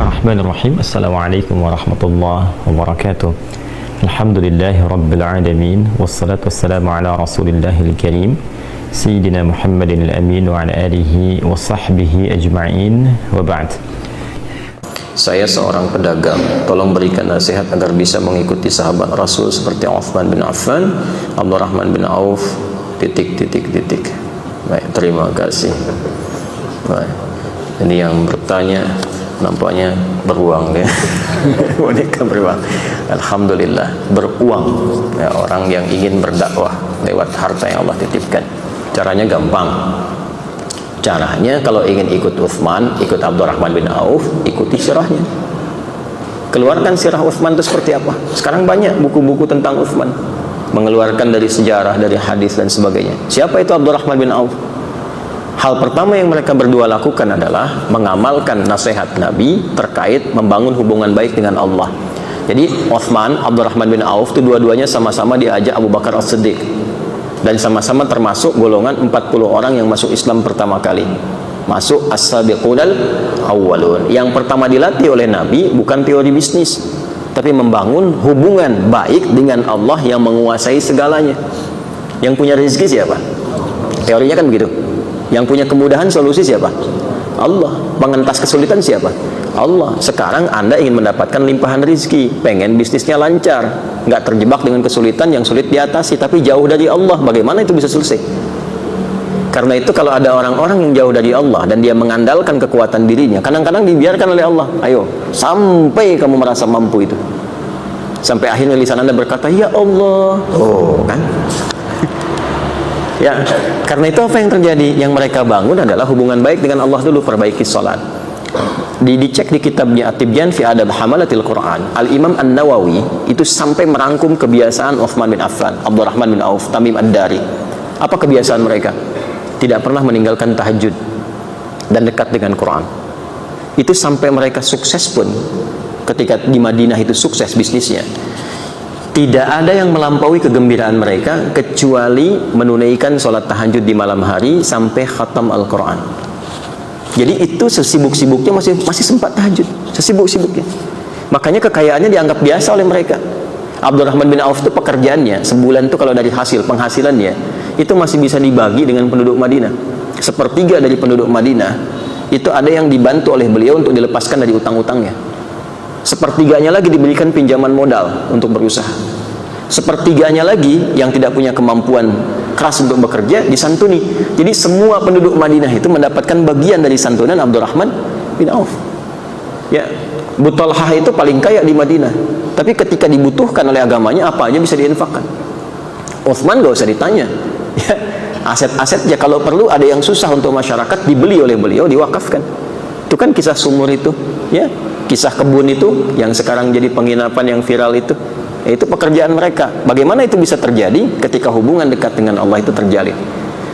Bismillahirrahmanirrahim. Assalamualaikum warahmatullahi wabarakatuh. Alhamdulillahi rabbil alamin. Wassalatu wassalamu ala rasulillahil karim Sayyidina Muhammadin al-amin wa ala alihi wa sahbihi ajma'in. Wa ba'd. Saya seorang pedagang, tolong berikan nasihat agar bisa mengikuti sahabat Rasul seperti Uthman bin Affan, Abdurrahman bin Auf, Baik, terima kasih. Baik. Ini yang bertanya nampaknya beruang ya. Wanita beruang. Alhamdulillah beruang ya, orang yang ingin berdakwah lewat harta yang Allah titipkan. Caranya gampang. Caranya kalau ingin ikut Uthman, ikut Abdurrahman bin Auf, ikuti sirahnya. Keluarkan sirah Uthman itu seperti apa. Sekarang banyak buku-buku tentang Uthman, mengeluarkan dari sejarah, dari hadis dan sebagainya. Siapa itu Abdurrahman bin Auf? Hal pertama yang mereka berdua lakukan adalah mengamalkan nasihat Nabi terkait membangun hubungan baik dengan Allah. Jadi Uthman, Abdurrahman bin Auf itu dua-duanya sama-sama diajak Abu Bakar As-Siddiq, dan sama-sama termasuk golongan 40 orang yang masuk Islam pertama kali, masuk as-sabiqunal awwalun. Yang pertama dilatih oleh Nabi bukan teori bisnis, tapi membangun hubungan baik dengan Allah yang menguasai segalanya. Yang punya rezeki siapa? Teorinya kan begitu. Yang punya kemudahan solusi siapa? Allah. Pengentas kesulitan siapa? Allah. Sekarang Anda ingin mendapatkan limpahan rezeki, pengen bisnisnya lancar, nggak terjebak dengan kesulitan yang sulit diatasi, tapi jauh dari Allah. Bagaimana itu bisa selesai? Karena itu kalau ada orang-orang yang jauh dari Allah dan dia mengandalkan kekuatan dirinya, kadang-kadang dibiarkan oleh Allah. Ayo, sampai kamu merasa mampu itu, sampai akhirnya lisan Anda berkata, ya Allah. Oh kan? Ya, karena itu apa yang terjadi? Yang mereka bangun adalah hubungan baik dengan Allah dulu, perbaiki salat. Dicek di kitabnya At-Tibyan fi Adab Hamalatil Quran, Al-Imam An-Nawawi itu sampai merangkum kebiasaan Uthman bin Affan, Abdurrahman bin Auf, Tamim Ad-Dari. Apa kebiasaan mereka? Tidak pernah meninggalkan tahajud dan dekat dengan Quran. Itu sampai mereka sukses pun, ketika di Madinah itu sukses bisnisnya, tidak ada yang melampaui kegembiraan mereka kecuali menunaikan sholat tahajud di malam hari sampai khatam Al-Quran. Jadi itu sesibuk-sibuknya masih sempat tahajud, sesibuk-sibuknya. Makanya kekayaannya dianggap biasa oleh mereka. Abdurrahman bin Auf itu pekerjaannya sebulan itu kalau dari hasil penghasilannya itu masih bisa dibagi dengan penduduk Madinah. Sepertiga dari penduduk Madinah itu ada yang dibantu oleh beliau untuk dilepaskan dari utang-utangnya. Sepertiganya lagi diberikan pinjaman modal untuk berusaha. Sepertiganya lagi yang tidak punya kemampuan keras untuk bekerja disantuni. Jadi semua penduduk Madinah itu mendapatkan bagian dari santunan Abdurrahman bin Auf. Ya, Abu Talhah itu paling kaya di Madinah, tapi ketika dibutuhkan oleh agamanya apa aja bisa diinfakkan. Uthman gak usah ditanya. Ya, aset-asetnya kalau perlu ada yang susah untuk masyarakat dibeli oleh beliau, diwakafkan. Itu kan kisah sumur itu, ya. Kisah kebun itu yang sekarang jadi penginapan yang viral itu pekerjaan mereka. Bagaimana itu bisa terjadi ketika hubungan dekat dengan Allah itu terjalin?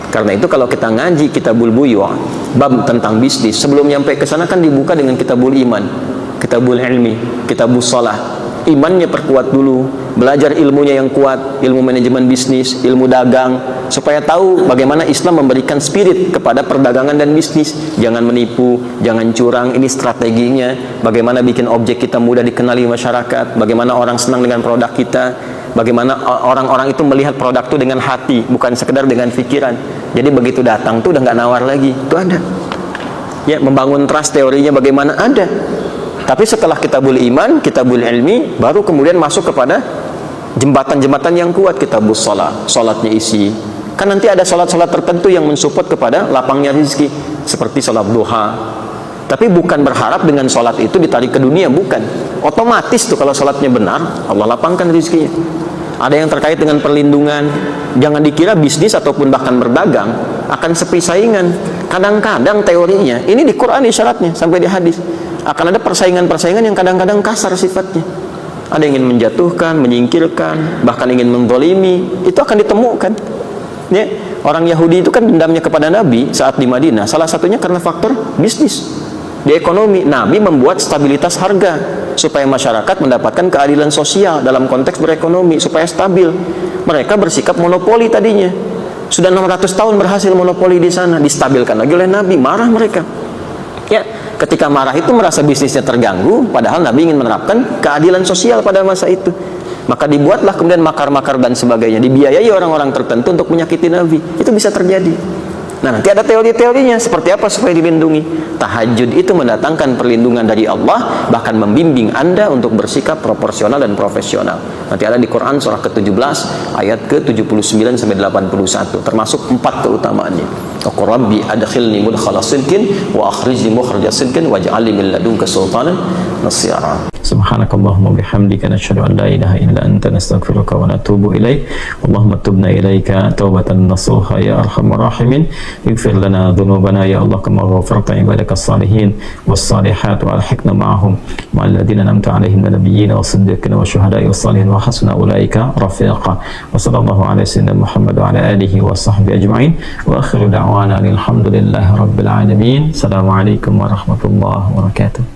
Karena itu kalau kita ngaji Kitabul Buyu', bab tentang bisnis, sebelum nyampe ke sana kan dibuka dengan Kitabul Iman, Kitabul Ilmi, Kitabul Shalah. Imannya perkuat dulu, belajar ilmunya yang kuat, ilmu manajemen bisnis, ilmu dagang, supaya tahu bagaimana Islam memberikan spirit kepada perdagangan dan bisnis. Jangan menipu, jangan curang, ini strateginya. Bagaimana bikin objek kita mudah dikenali masyarakat, bagaimana orang senang dengan produk kita, bagaimana orang-orang itu melihat produk itu dengan hati, bukan sekedar dengan pikiran. Jadi begitu datang tuh udah nggak nawar lagi, itu ada. Ya, membangun trust teorinya bagaimana ada. Tapi setelah Kitabul Iman, Kitabul Ilmi, baru kemudian masuk kepada jembatan-jembatan yang kuat. Kitabul Shalah, sholatnya isi. Kan nanti ada sholat-sholat tertentu yang mensupport kepada lapangnya rezeki, seperti sholat duha. Tapi bukan berharap dengan sholat itu ditarik ke dunia, bukan. Otomatis tuh kalau sholatnya benar, Allah lapangkan rezekinya. Ada yang terkait dengan perlindungan. Jangan dikira bisnis ataupun bahkan berdagang akan sepi saingan. Kadang-kadang teorinya, ini di Quran isyaratnya sampai di hadis, akan ada persaingan-persaingan yang kadang-kadang kasar sifatnya. Ada yang ingin menjatuhkan, menyingkirkan, bahkan ingin menzalimi. Itu akan ditemukan. Ya, orang Yahudi itu kan dendamnya kepada Nabi saat di Madinah. Salah satunya karena faktor bisnis. Di ekonomi, Nabi membuat stabilitas harga supaya masyarakat mendapatkan keadilan sosial dalam konteks berekonomi, supaya stabil. Mereka bersikap monopoli tadinya. Sudah 600 tahun berhasil monopoli di sana, distabilkan lagi oleh Nabi, marah mereka. Ya, ketika marah itu merasa bisnisnya terganggu, padahal Nabi ingin menerapkan keadilan sosial pada masa itu. Maka dibuatlah kemudian makar-makar dan sebagainya, dibiayai orang-orang tertentu untuk menyakiti Nabi. Itu bisa terjadi. Nah, nanti ada teori-teorinya seperti apa supaya dilindungi. Tahajud itu mendatangkan perlindungan dari Allah, bahkan membimbing Anda untuk bersikap proporsional dan profesional. Nanti ada di Quran surah ke-17 ayat ke-79 sampai 81, termasuk 4 keutamaannya. Qur rabbi adkhilni mudkhala sidqin wa akhrijni mukhraja sidqin waj'alni min ladunka sultanan nasira. Subhanakallahumma bihamdika nashhadu an la ilaha illa anta nastaghfiruka wa natubu ilaik. Allahumma tubna ilaika taubatan nasuha ya arhamar rahimin. Ighfir lana dhunubana ya Allah kama ghafarta ibadaka as-salihin was-salihat wa alhiqna ma'ahum ma'al ladina an'amta 'alaihim minal nabiyyin was-siddiqin wasyuhada'i was-salihin wa hasuna ulaika rafiqa. Wa sallallahu ala sayyidina Muhammad wa ala alihi wa sahbihi ajma'in. Wa akhiru da'wana alhamdulillahi rabbil alamin. Assalamualaikum warahmatullahi wabarakatuh.